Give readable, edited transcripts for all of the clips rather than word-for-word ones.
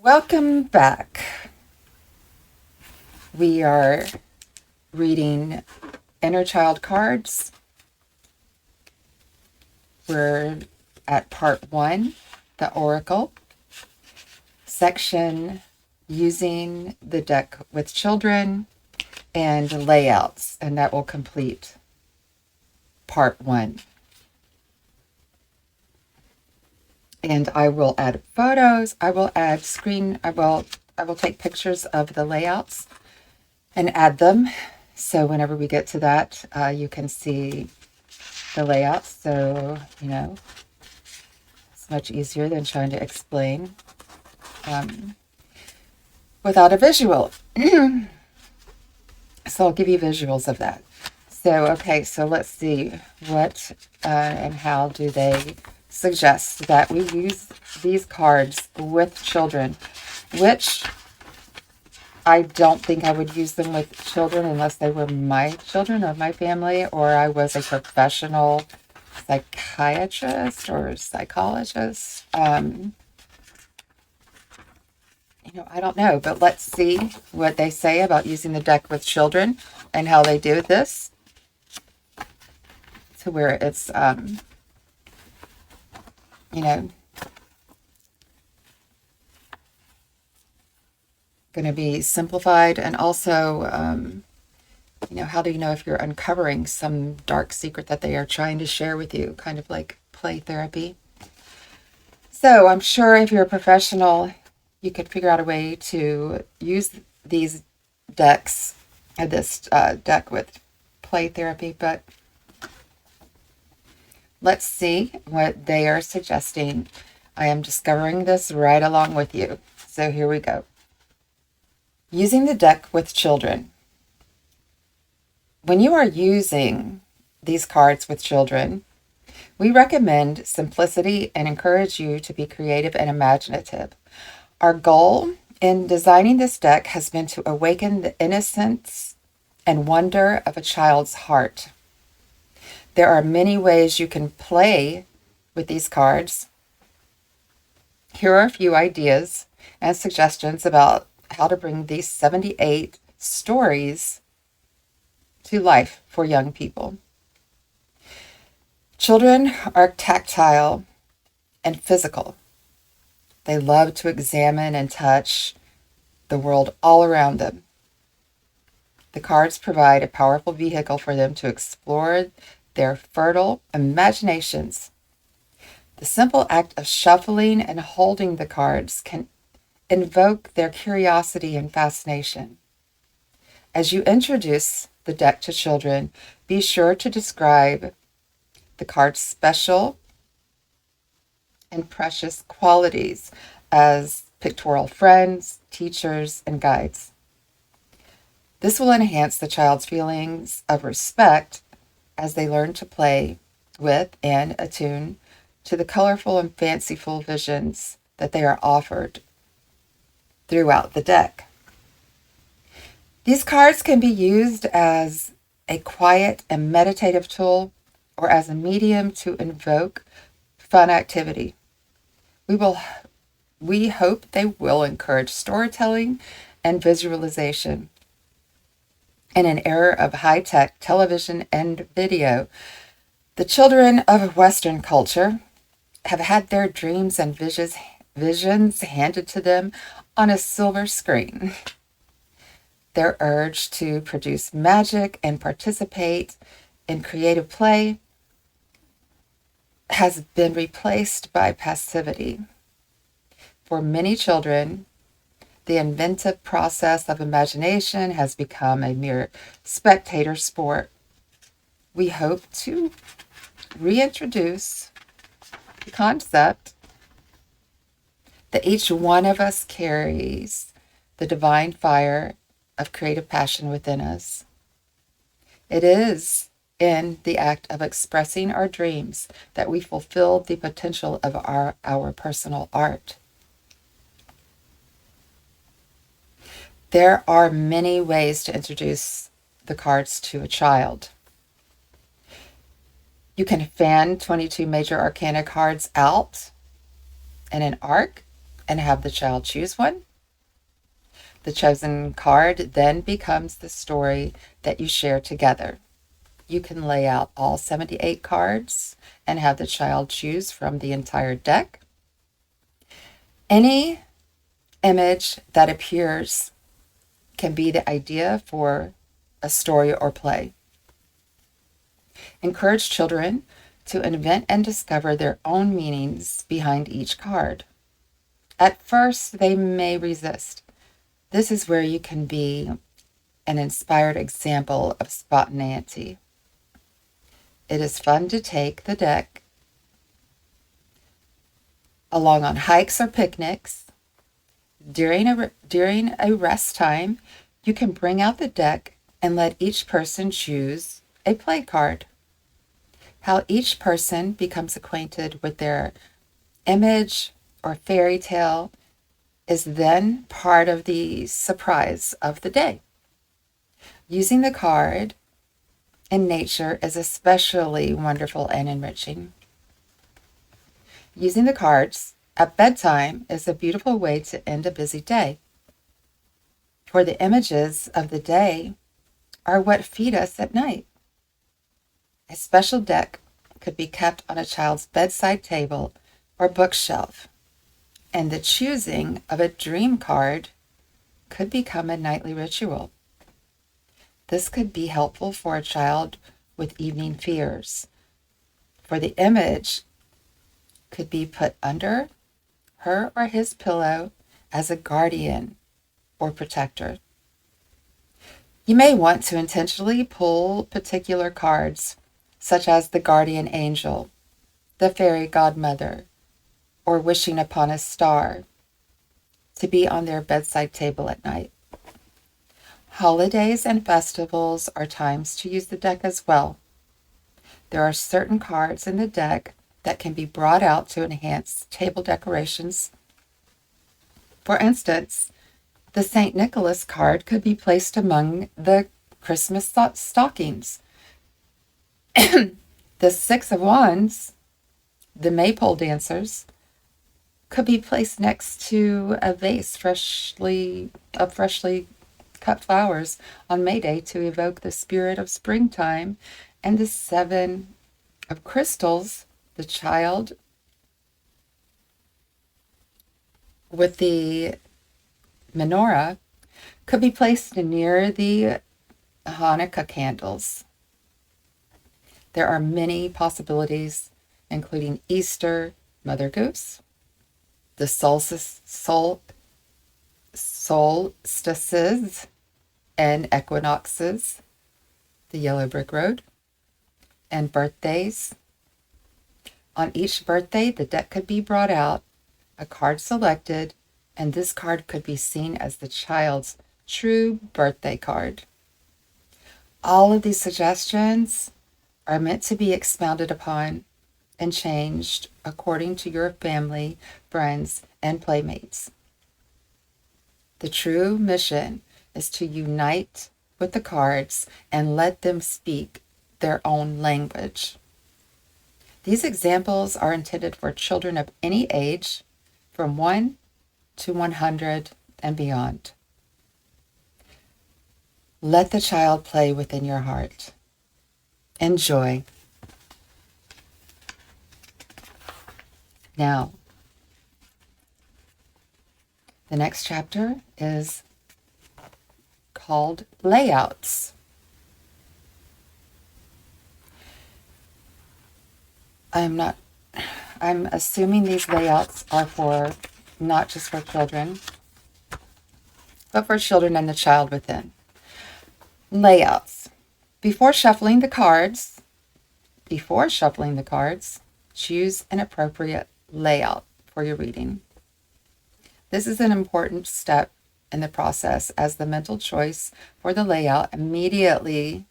Welcome back. We are reading Inner Child cards. We're at part 1, the Oracle, section using the deck with children and layouts, and that will complete part 1. And I will add photos, I will add I will take pictures of the layouts and add them. So whenever we get to that, you can see the layouts. So, it's much easier than trying to explain without a visual. So I'll give you visuals of that. So, okay, so let's see what and how do they suggest that we use these cards with children, which I don't think I would use them with children unless they were my children or my family, or I was a professional psychiatrist or psychologist. I don't know, but let's see what they say about using the deck with children and how they do this to where it's, going to be simplified. And also, how do you know if you're uncovering some dark secret that they are trying to share with you, kind of like play therapy. So I'm sure if you're a professional, you could figure out a way to use these decks, this deck with play therapy, but let's see what they are suggesting. I am discovering this right along with you. So here we go. Using the deck with children. When you are using these cards with children, we recommend simplicity and encourage you to be creative and imaginative. Our goal in designing this deck has been to awaken the innocence and wonder of a child's heart. There are many ways you can play with these cards. Here are a few ideas and suggestions about how to bring these 78 stories to life for young people. Children are tactile and physical. They love to examine and touch the world all around them. The cards provide a powerful vehicle for them to explore their fertile imaginations. The simple act of shuffling and holding the cards can invoke their curiosity and fascination. As you introduce the deck to children, be sure to describe the card's special and precious qualities as pictorial friends, teachers, and guides. This will enhance the child's feelings of respect as they learn to play with and attune to the colorful and fanciful visions that they are offered throughout the deck. These cards can be used as a quiet and meditative tool or as a medium to invoke fun activity. We hope they will encourage storytelling and visualization. In an era of high-tech television and video, the children of Western culture have had their dreams and visions handed to them on a silver screen. Their urge to produce magic and participate in creative play has been replaced by passivity. For many children, the inventive process of imagination has become a mere spectator sport. We hope to reintroduce the concept that each one of us carries the divine fire of creative passion within us. It is in the act of expressing our dreams that we fulfill the potential of our personal art. There are many ways to introduce the cards to a child. You can fan 22 major arcana cards out in an arc, and have the child choose one. The chosen card then becomes the story that you share together. You can lay out all 78 cards and have the child choose from the entire deck. Any image that appears can be the idea for a story or play. Encourage children to invent and discover their own meanings behind each card. At first, they may resist. This is where you can be an inspired example of spontaneity. It is fun to take the deck along on hikes or picnics. During a rest time, you can bring out the deck and let each person choose a play card. How each person becomes acquainted with their image or fairy tale is then part of the surprise of the day. Using the card in nature is especially wonderful and enriching. Using the cards at bedtime is a beautiful way to end a busy day. For the images of the day are what feed us at night. A special deck could be kept on a child's bedside table or bookshelf, and the choosing of a dream card could become a nightly ritual. This could be helpful for a child with evening fears, for the image could be put under her or his pillow as a guardian or protector. You may want to intentionally pull particular cards, such as the guardian angel, the fairy godmother, or wishing upon a star, to be on their bedside table at night. Holidays and festivals are times to use the deck as well. There are certain cards in the deck that can be brought out to enhance table decorations. For instance, the St. Nicholas card could be placed among the Christmas stockings. The Six of Wands, the Maypole dancers, could be placed next to a vase of freshly cut flowers on May Day to evoke the spirit of springtime. And the Seven of Crystals, the child with the menorah, could be placed near the Hanukkah candles. There are many possibilities, including Easter, Mother Goose, the solstices and equinoxes, the Yellow Brick Road, and birthdays. On each birthday, the deck could be brought out, a card selected, and this card could be seen as the child's true birthday card. All of these suggestions are meant to be expounded upon and changed according to your family, friends, and playmates. The true mission is to unite with the cards and let them speak their own language. These examples are intended for children of any age, from 1 to 100 and beyond. Let the child play within your heart. Enjoy. Now, the next chapter is called Layouts. I'm assuming these layouts are for not just for children, but for children and the child within. Layouts. Before shuffling the cards, choose an appropriate layout for your reading. This is an important step in the process, as the mental choice for the layout immediately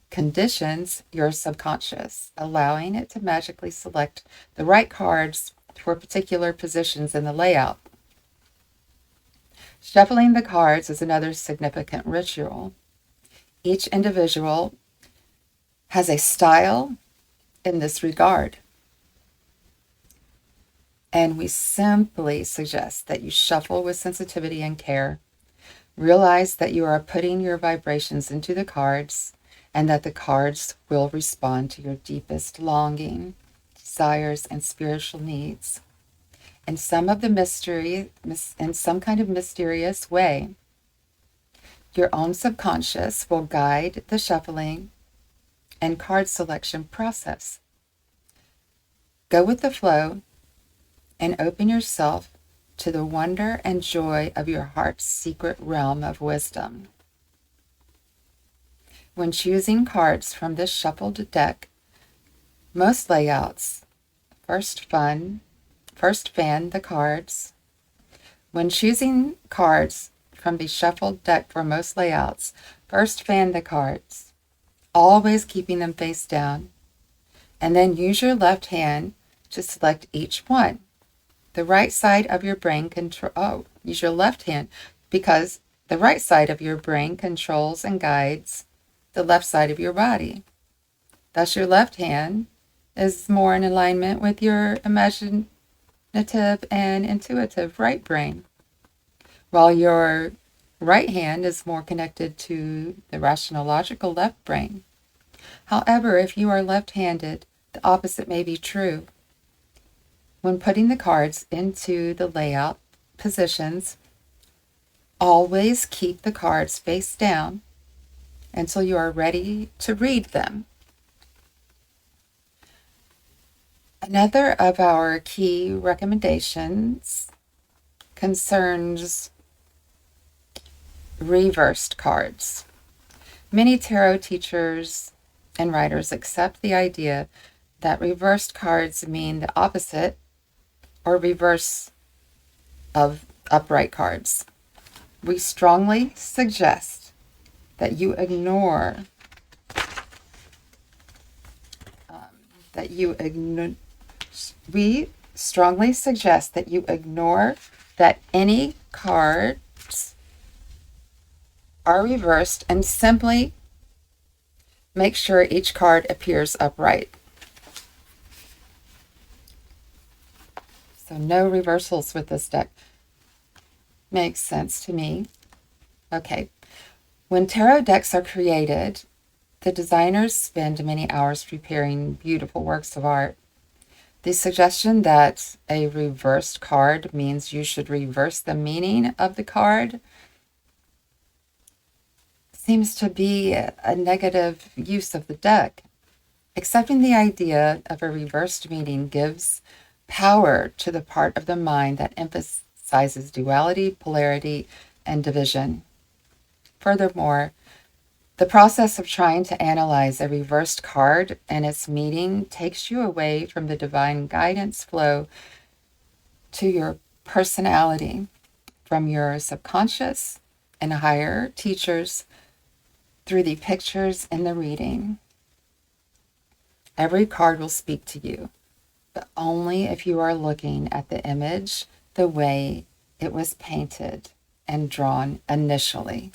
conditions your subconscious, allowing it to magically select the right cards for particular positions in the layout. Shuffling the cards is another significant ritual. Each individual has a style in this regard. And we simply suggest that you shuffle with sensitivity and care. Realize that you are putting your vibrations into the cards and that the cards will respond to your deepest longing, desires, and spiritual needs. In some kind of mysterious way, your own subconscious will guide the shuffling and card selection process. Go with the flow and open yourself to the wonder and joy of your heart's secret realm of wisdom. When choosing cards from this shuffled deck, most layouts first fan the cards. When choosing cards from the shuffled deck for most layouts, first fan the cards, always keeping them face down, and then use your left hand to select each one. The right side of your brain use your left hand because the right side of your brain controls and guides the left side of your body. Thus, your left hand is more in alignment with your imaginative and intuitive right brain, while your right hand is more connected to the rational, logical left brain. However, if you are left-handed, the opposite may be true. When putting the cards into the layout positions, always keep the cards face down until you are ready to read them. Another of our key recommendations concerns reversed cards. Many tarot teachers and writers accept the idea that reversed cards mean the opposite or reverse of upright cards. We strongly suggest that you ignore we strongly suggest that you ignore that any cards are reversed and simply make sure each card appears upright. So no reversals with this deck. Makes sense to me. Okay. When tarot decks are created, the designers spend many hours preparing beautiful works of art. The suggestion that a reversed card means you should reverse the meaning of the card seems to be a negative use of the deck. Accepting the idea of a reversed meaning gives power to the part of the mind that emphasizes duality, polarity, and division. Furthermore, the process of trying to analyze a reversed card and its meaning takes you away from the divine guidance flow to your personality from your subconscious and higher teachers through the pictures in the reading. Every card will speak to you, but only if you are looking at the image the way it was painted and drawn initially.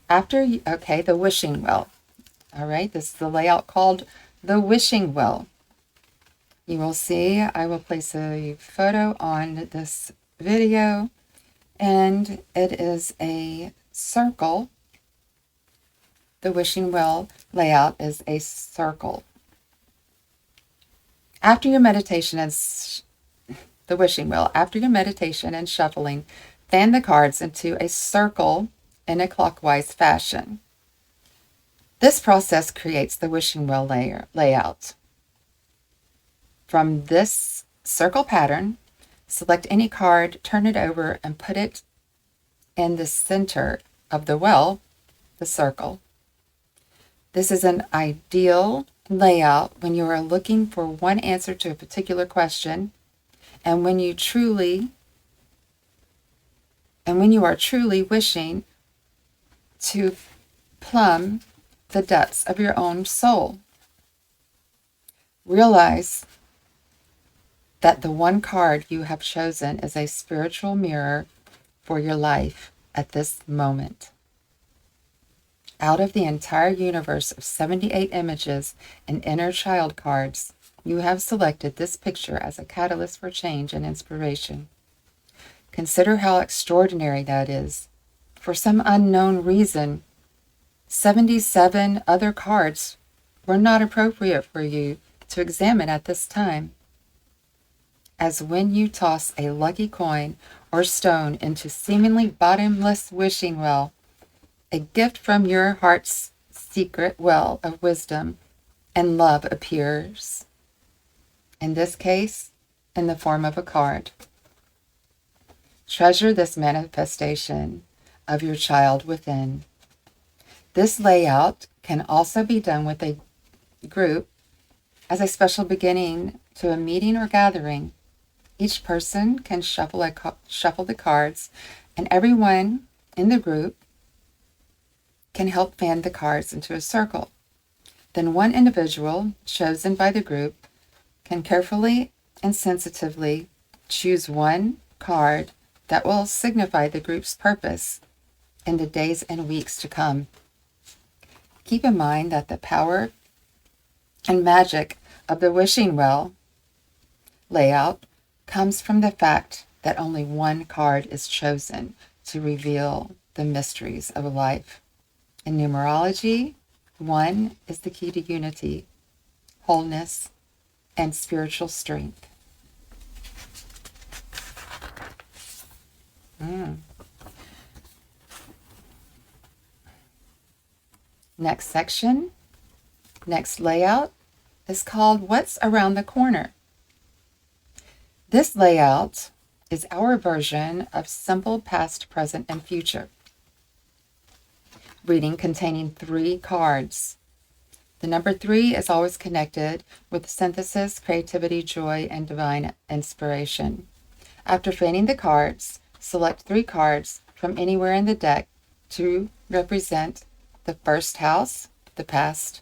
The wishing well. All right, this is the layout called the wishing well. You will see I will place a photo on this video, and it is a circle. The wishing well layout is a circle. After your meditation and shuffling, fan the cards into a circle in a clockwise fashion. This process creates the wishing well layout. From this circle pattern, select any card, turn it over, and put it in the center of the well, the circle. This is an ideal layout when you are looking for one answer to a particular question, and when you are truly wishing to plumb the depths of your own soul. Realize that the one card you have chosen is a spiritual mirror for your life at this moment. Out of the entire universe of 78 images and inner child cards, you have selected this picture as a catalyst for change and inspiration. Consider how extraordinary that is. For some unknown reason, 77 other cards were not appropriate for you to examine at this time. As when you toss a lucky coin or stone into seemingly bottomless wishing well, a gift from your heart's secret well of wisdom and love appears. In this case, in the form of a card. Treasure this manifestation of your child within. This layout can also be done with a group as a special beginning to a meeting or gathering. Each person can shuffle the cards, and everyone in the group can help fan the cards into a circle. Then one individual chosen by the group can carefully and sensitively choose one card that will signify the group's purpose in the days and weeks to come. Keep in mind that the power and magic of the wishing well layout comes from the fact that only one card is chosen to reveal the mysteries of life. In numerology, 1 is the key to unity, wholeness, and spiritual strength. Next section, next layout is called What's Around the Corner. This layout is our version of simple past, present, and future. Reading containing 3 cards. The number 3 is always connected with synthesis, creativity, joy, and divine inspiration. After fanning the cards, select 3 cards from anywhere in the deck to represent the first house, the past,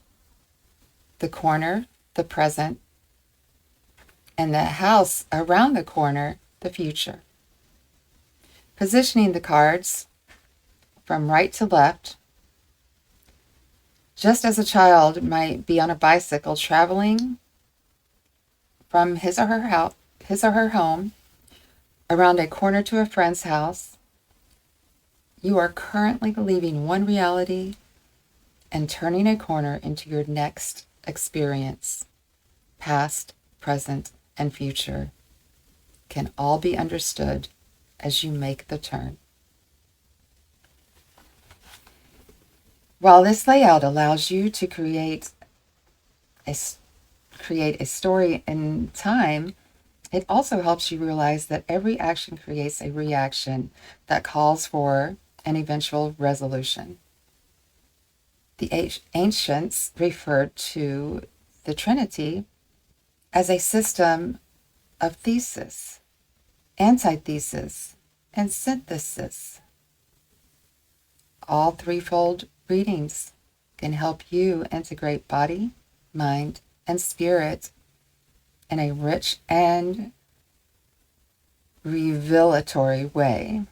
the corner, the present, and the house around the corner, the future. Positioning the cards from right to left, just as a child might be on a bicycle traveling from his or her home around a corner to a friend's house, you are currently leaving one reality and turning a corner into your next experience. Past, present, and future can all be understood as you make the turn. While this layout allows you to create a story in time, it also helps you realize that every action creates a reaction that calls for an eventual resolution. The ancients referred to the Trinity as a system of thesis, antithesis, and synthesis. All threefold readings can help you integrate body, mind, and spirit in a rich and revelatory way.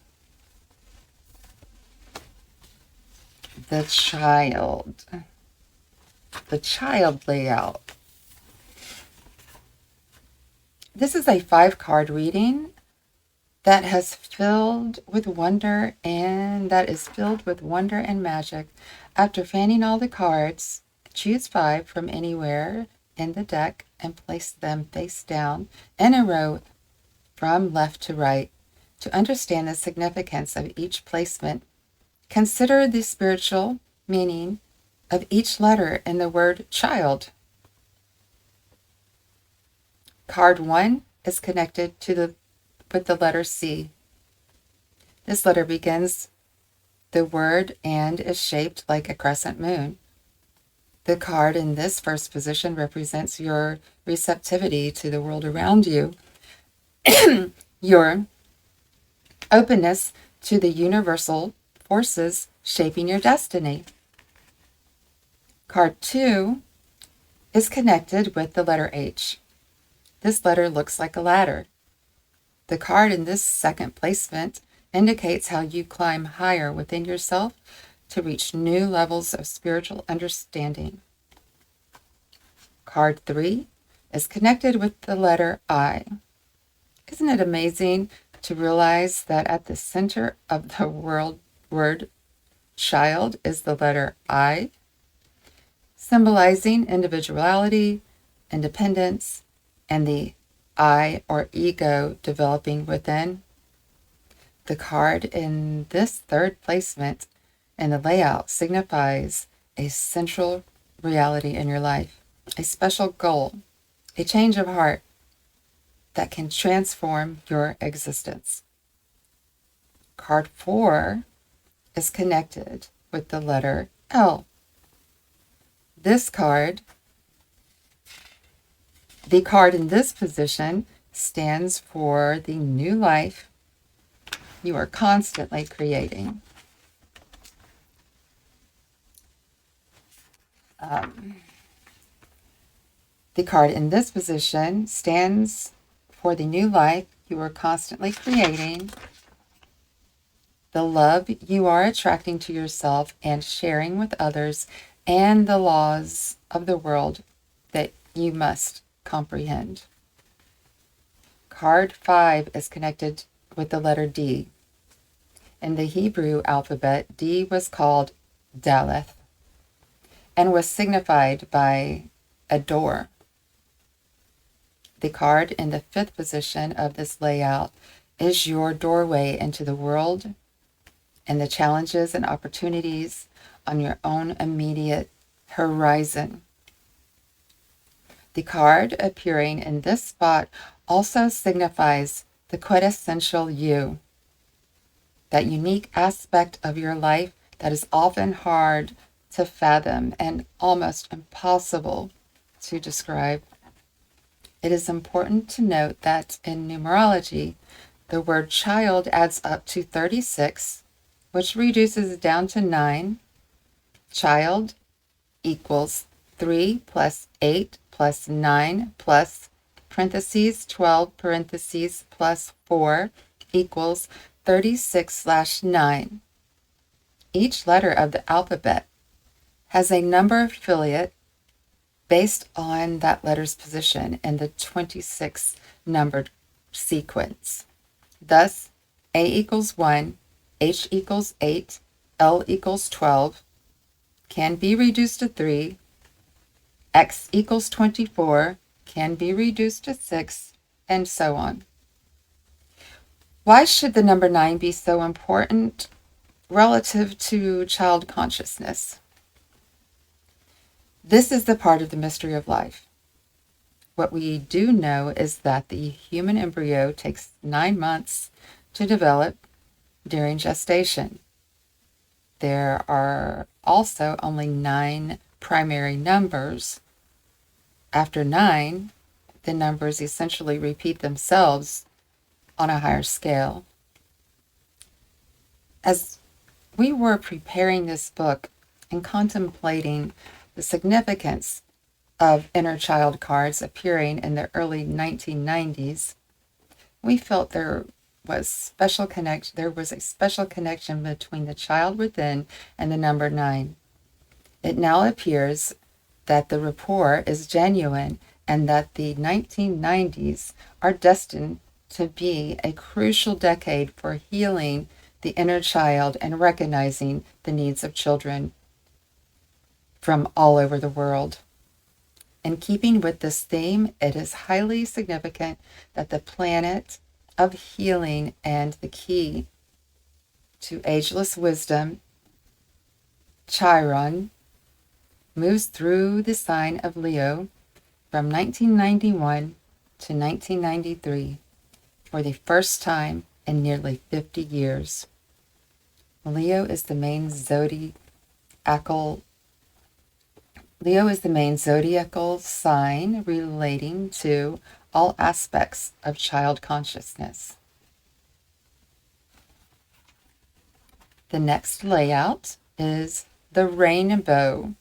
The child layout. This is a 5-card reading that is filled with wonder and magic. After fanning all the cards, choose 5 from anywhere in the deck and place them face down in a row from left to right. To understand the significance of each placement, consider the spiritual meaning of each letter in the word child. Card 1 is connected with the letter C. This letter begins the word and is shaped like a crescent moon. The card in this first position represents your receptivity to the world around you, your openness to the universal forces shaping your destiny. Card 2 is connected with the letter H. This letter looks like a ladder. The card in this second placement indicates how you climb higher within yourself to reach new levels of spiritual understanding. Card 3 is connected with the letter I. Isn't it amazing to realize that at the center of the word child is the letter I, symbolizing individuality, independence, and the I or ego developing within? The card in this third placement in the layout signifies a central reality in your life, a special goal, a change of heart that can transform your existence. Card 4 is connected with the letter L. The card in this position stands for the new life you are constantly creating. The card in this position stands for the new life you are constantly creating, the love you are attracting to yourself and sharing with others, and the laws of the world that you must comprehend. Card 5 is connected with the letter D. In the Hebrew alphabet, D was called Daleth and was signified by a door. The card in the 5th position of this layout is your doorway into the world and the challenges and opportunities on your own immediate horizon. The card appearing in this spot also signifies the quintessential you, that unique aspect of your life that is often hard to fathom and almost impossible to describe. It is important to note that in numerology, the word child adds up to 36, which reduces down to 9. Child equals 3 plus 8 plus 9 plus parentheses 12 parentheses plus 4 equals 36/9. Each letter of the alphabet has a number affiliate based on that letter's position in the 26 numbered sequence. Thus, A equals 1, H equals 8, L equals 12, can be reduced to 3, X equals 24, can be reduced to 6, and so on. Why should the number 9 be so important relative to child consciousness? This is the part of the mystery of life. What we do know is that the human embryo takes 9 months to develop during gestation. There are also only 9 primary numbers. After 9, the numbers essentially repeat themselves on a higher scale. As we were preparing this book and contemplating the significance of inner child cards appearing in the early 1990s, we felt there was a special connection between the child within and the number 9. It now appears that the rapport is genuine and that the 1990s are destined to be a crucial decade for healing the inner child and recognizing the needs of children from all over the world. In keeping with this theme, it is highly significant that the planet of healing and the key to ageless wisdom, Chiron, moves through the sign of Leo from 1991 to 1993 for the first time in nearly 50 years. Leo is the main zodiacal sign relating to all aspects of child consciousness. The next layout is the rainbow.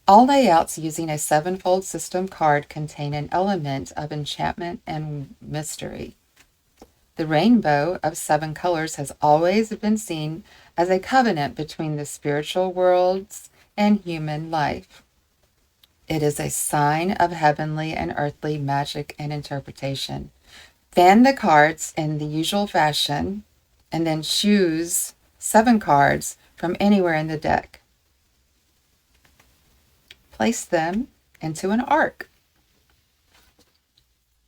All layouts using a 7-fold system card contain an element of enchantment and mystery. The rainbow of 7 colors has always been seen as a covenant between the spiritual worlds and human life. It is a sign of heavenly and earthly magic and interpretation. Fan the cards in the usual fashion and then choose 7 cards from anywhere in the deck. Place them into an arc.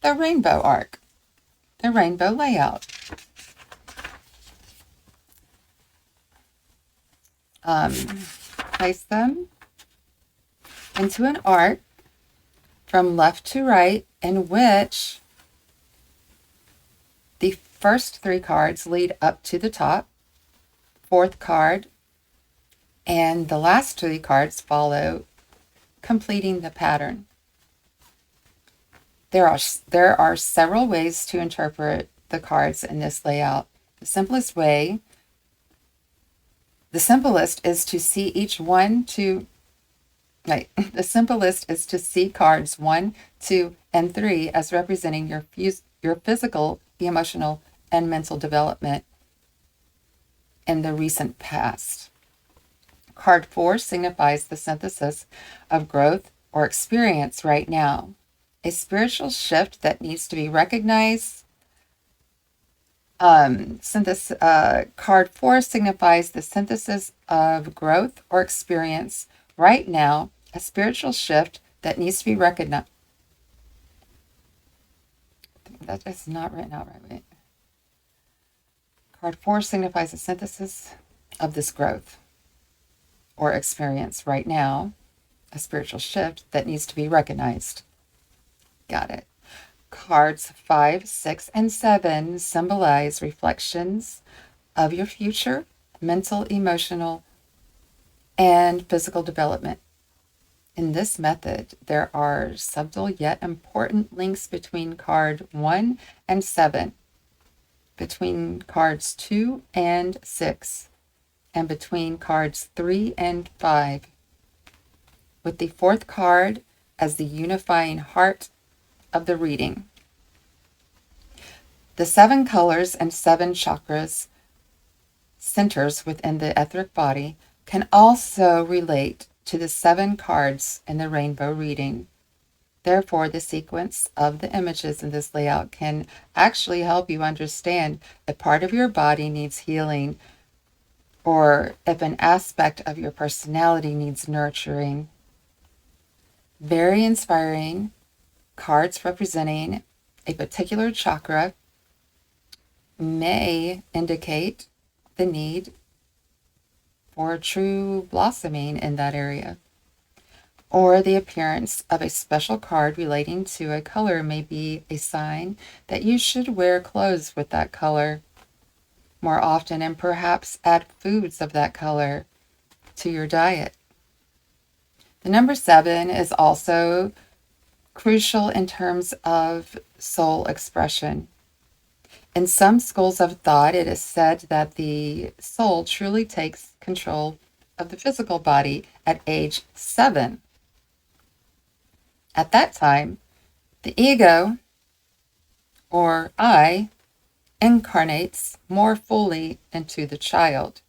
The rainbow arc. The rainbow layout. Place them into an arc from left to right, in which the first 3 cards lead up to the top, 4th card, and the last 3 cards follow, completing the pattern. There are several ways to interpret the cards in this layout. The simplest is to see cards 1, 2, and 3 as representing your physical, emotional, and mental development in the recent past. Card 4 signifies the synthesis of growth or experience right now, a spiritual shift that needs to be recognized. Card 4 signifies the synthesis of growth or experience right now, a spiritual shift that needs to be recognized. That is not written out right. Wait. Card 4 signifies the synthesis of this growth or experience right now, a spiritual shift that needs to be recognized. Got it. Cards 5, 6, and 7 symbolize reflections of your future, mental, emotional, and physical development. In this method, there are subtle yet important links between card 1 and 7, between cards 2 and 6, and between cards 3 and 5, with the 4th card as the unifying heart of the reading. The 7 colors and 7 chakras, centers within the etheric body, can also relate to the 7 cards in the rainbow reading. Therefore, the sequence of the images in this layout can actually help you understand if part of your body needs healing or if an aspect of your personality needs nurturing. Very inspiring. Cards representing a particular chakra may indicate the need for true blossoming in that area, or the appearance of a special card relating to a color may be a sign that you should wear clothes with that color more often and perhaps add foods of that color to your diet. The number 7 is also crucial in terms of soul expression. In some schools of thought, it is said that the soul truly takes control of the physical body at age 7. At that time, the ego, or I, incarnates more fully into the child,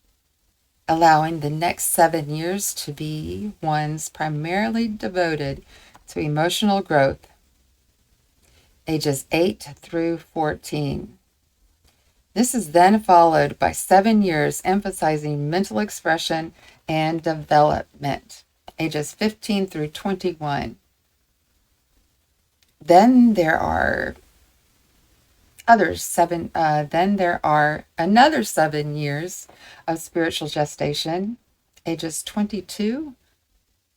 allowing the next 7 years to be ones primarily devoted to emotional growth, ages 8 through 14. This is then followed by 7 years emphasizing mental expression and development, ages 15 through 21. Then there are another 7 years of spiritual gestation, ages 22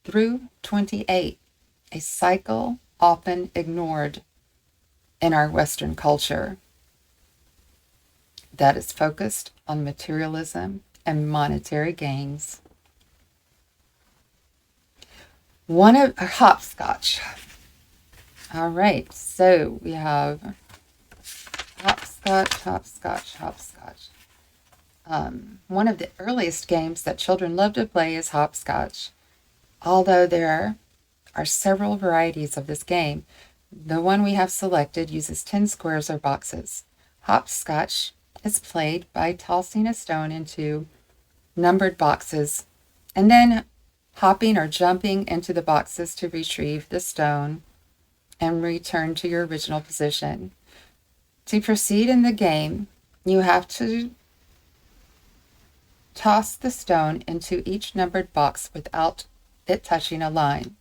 through 28, a cycle often ignored in our Western culture that is focused on materialism and monetary gains. Hopscotch. All right, so we have hopscotch. One of the earliest games that children love to play is hopscotch. Although there are several varieties of this game, the one we have selected uses 10 squares or boxes. Hopscotch is played by tossing a stone into numbered boxes and then hopping or jumping into the boxes to retrieve the stone and return to your original position. To proceed in the game, you have to toss the stone into each numbered box without it touching a line.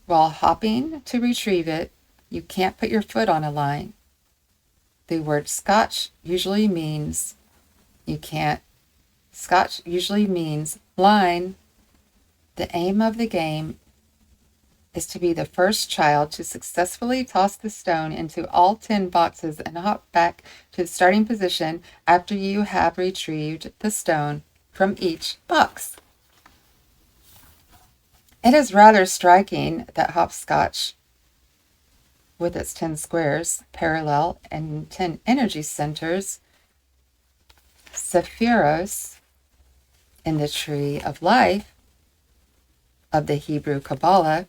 While hopping to retrieve it, you can't put your foot on a line. The word Scotch usually means line. The aim of the game is to be the first child to successfully toss the stone into all 10 boxes and hop back to the starting position after you have retrieved the stone from each box. It is rather striking that hopscotch, with its 10 squares, parallel, and 10 energy centers, Sephiros, in the Tree of Life of the Hebrew Kabbalah.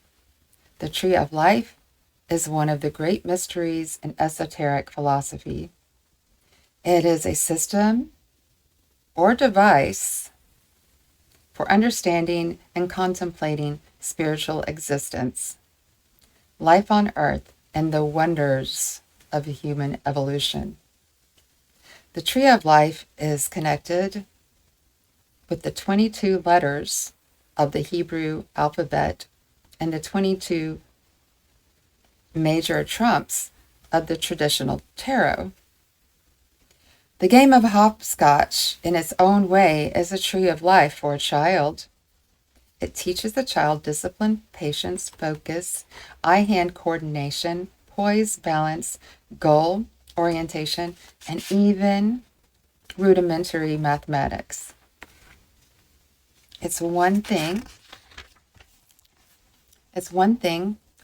The Tree of Life is one of the great mysteries in esoteric philosophy. It is a system or device for understanding and contemplating spiritual existence, life on earth, and the wonders of human evolution. The Tree of Life is connected with the 22 letters of the Hebrew alphabet and the 22 major trumps of the traditional tarot. The game of hopscotch, in its own way, is a tree of life for a child. It teaches the child discipline, patience, focus, eye-hand coordination, poise, balance, goal orientation, and even rudimentary mathematics. It's one thing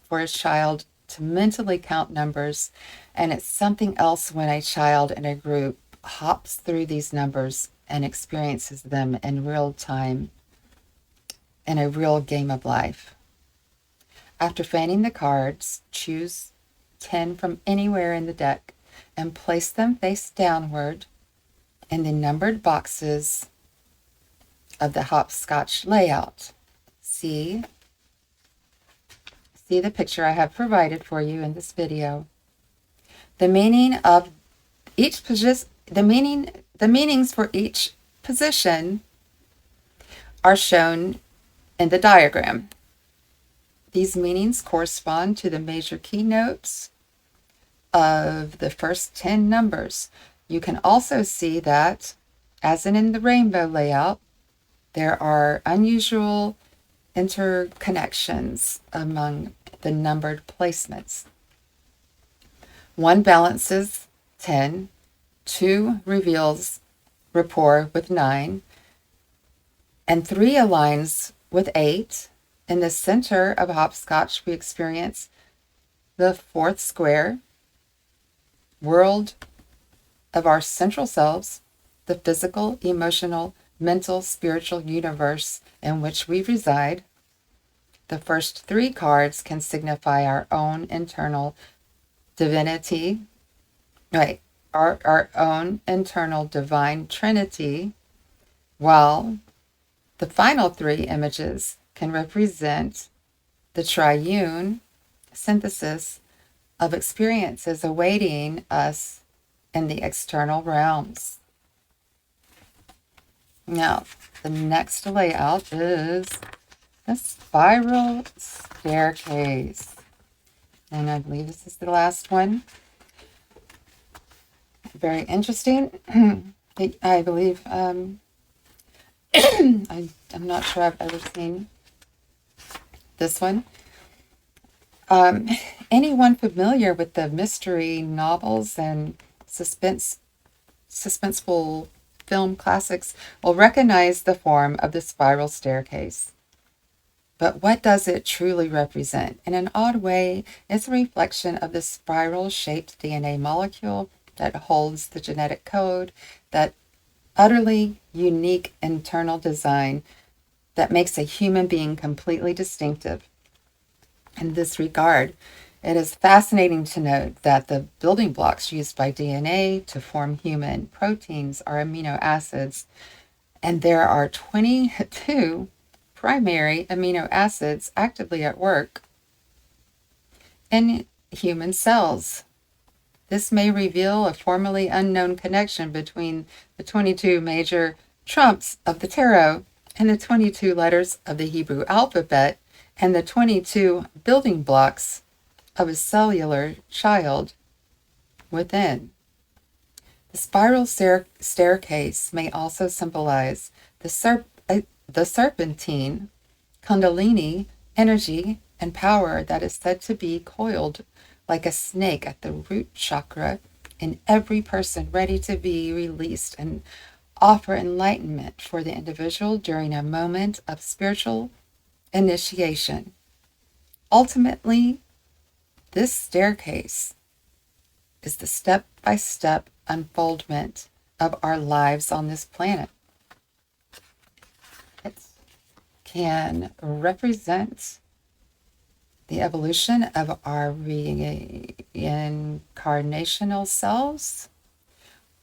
for a child to mentally count numbers, and it's something else when a child in a group hops through these numbers and experiences them in real time in a real game of life. After fanning the cards, choose 10 from anywhere in the deck and place them face downward in the numbered boxes of the hopscotch layout. See the picture I have provided for you in this video. The meanings for each position are shown in the diagram. These meanings correspond to the major keynotes of the first 10 numbers. You can also see that, as in the rainbow layout, there are unusual interconnections among the numbered placements. 1 balances 10, 2 reveals rapport with 9, and 3 aligns with 8. In the center of hopscotch, we experience the 4th square, world of our central selves, the physical, emotional, mental, spiritual universe in which we reside. The first 3 cards can signify our own internal divinity, our own internal divine trinity, while the final 3 images can represent the triune synthesis of experiences awaiting us in the external realms. Now, the next layout is a spiral staircase. And I believe this is the last one. Very interesting. I believe, I'm not sure I've ever seen this one. Anyone familiar with the mystery novels and suspenseful film classics will recognize the form of the spiral staircase. But what does it truly represent? In an odd way, it's a reflection of the spiral-shaped DNA molecule that holds the genetic code, that utterly unique internal design that makes a human being completely distinctive. In this regard, it is fascinating to note that the building blocks used by DNA to form human proteins are amino acids, and there are 22 primary amino acids actively at work in human cells. This may reveal a formerly unknown connection between the 22 major trumps of the tarot and the 22 letters of the Hebrew alphabet and the 22 building blocks of a cellular child within. The spiral staircase may also symbolize the serpentine Kundalini energy and power that is said to be coiled like a snake at the root chakra in every person, ready to be released and offer enlightenment for the individual during a moment of spiritual initiation. Ultimately, this staircase is the step-by-step unfoldment of our lives on this planet. It can represent the evolution of our reincarnational selves,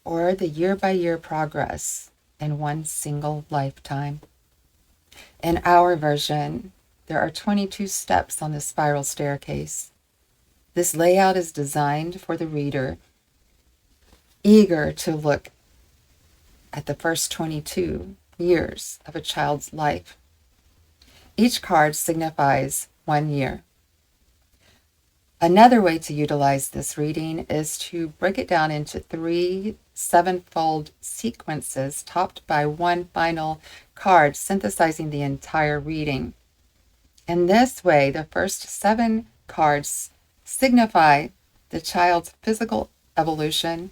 or the year-by-year progress in one single lifetime. In our version, there are 22 steps on the spiral staircase. This layout is designed for the reader eager to look at the first 22 years of a child's life. Each card signifies 1 year. Another way to utilize this reading is to break it down into 3 7-fold sequences topped by one final card, synthesizing the entire reading. In this way, the first 7 cards signify the child's physical evolution.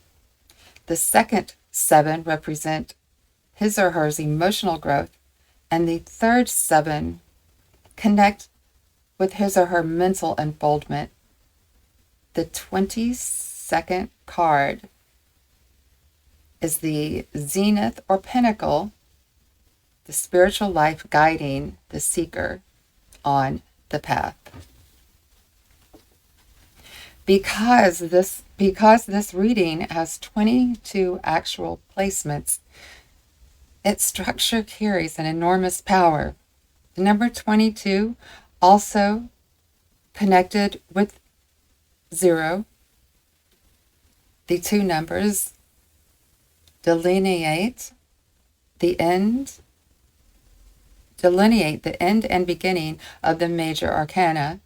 The second 7 represent his or her emotional growth, and the third 7 connect with his or her mental unfoldment. The 22nd card is the zenith or pinnacle, the spiritual life guiding the seeker on the path. Because this reading has 22 actual placements, its structure carries an enormous power. The number 22 also connected with 0. The two numbers delineate the end and beginning of the major arcana.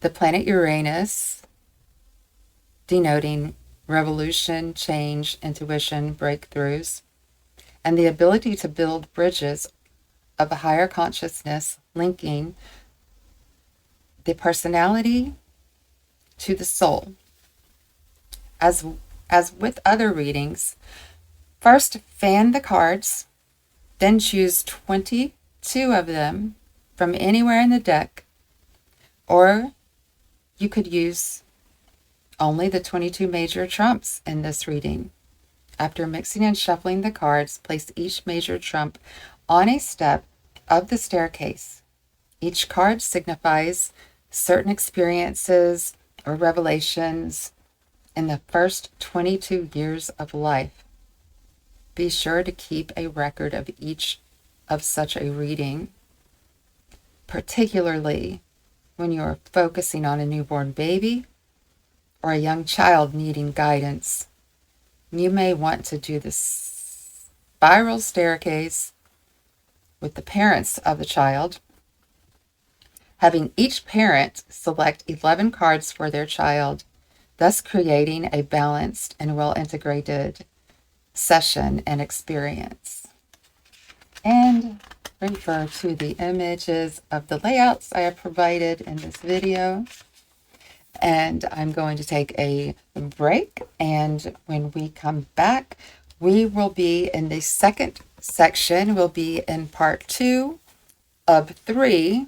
The planet Uranus, denoting revolution, change, intuition, breakthroughs, and the ability to build bridges of a higher consciousness, linking the personality to the soul. As with other readings, first fan the cards, then choose 22 of them from anywhere in the deck, or you could use only the 22 major trumps in this reading. After mixing and shuffling the cards, place each major trump on a step of the staircase. Each card signifies certain experiences or revelations in the first 22 years of life. Be sure to keep a record of each of such a reading, particularly when you are focusing on a newborn baby or a young child needing guidance. You may want to do this spiral staircase with the parents of the child, having each parent select 11 cards for their child, thus creating a balanced and well-integrated session and experience. And refer to the images of the layouts I have provided in this video. And I'm going to take a break, and when we come back, we will be in the second section. We'll be in part 2 of 3,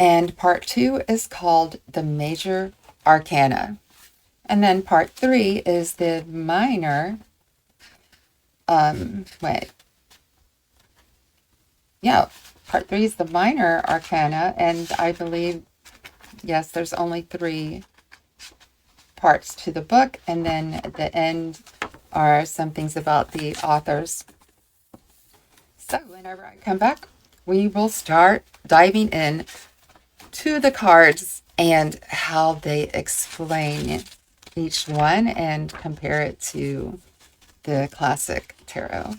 and part 2 is called the Major Arcana, and then part 3 is the minor part 3 is the minor arcana, and I believe, yes, there's only 3 parts to the book, and then at the end are some things about the authors. So whenever I come back, we will start diving in to the cards and how they explain each one and compare it to the classic tarot.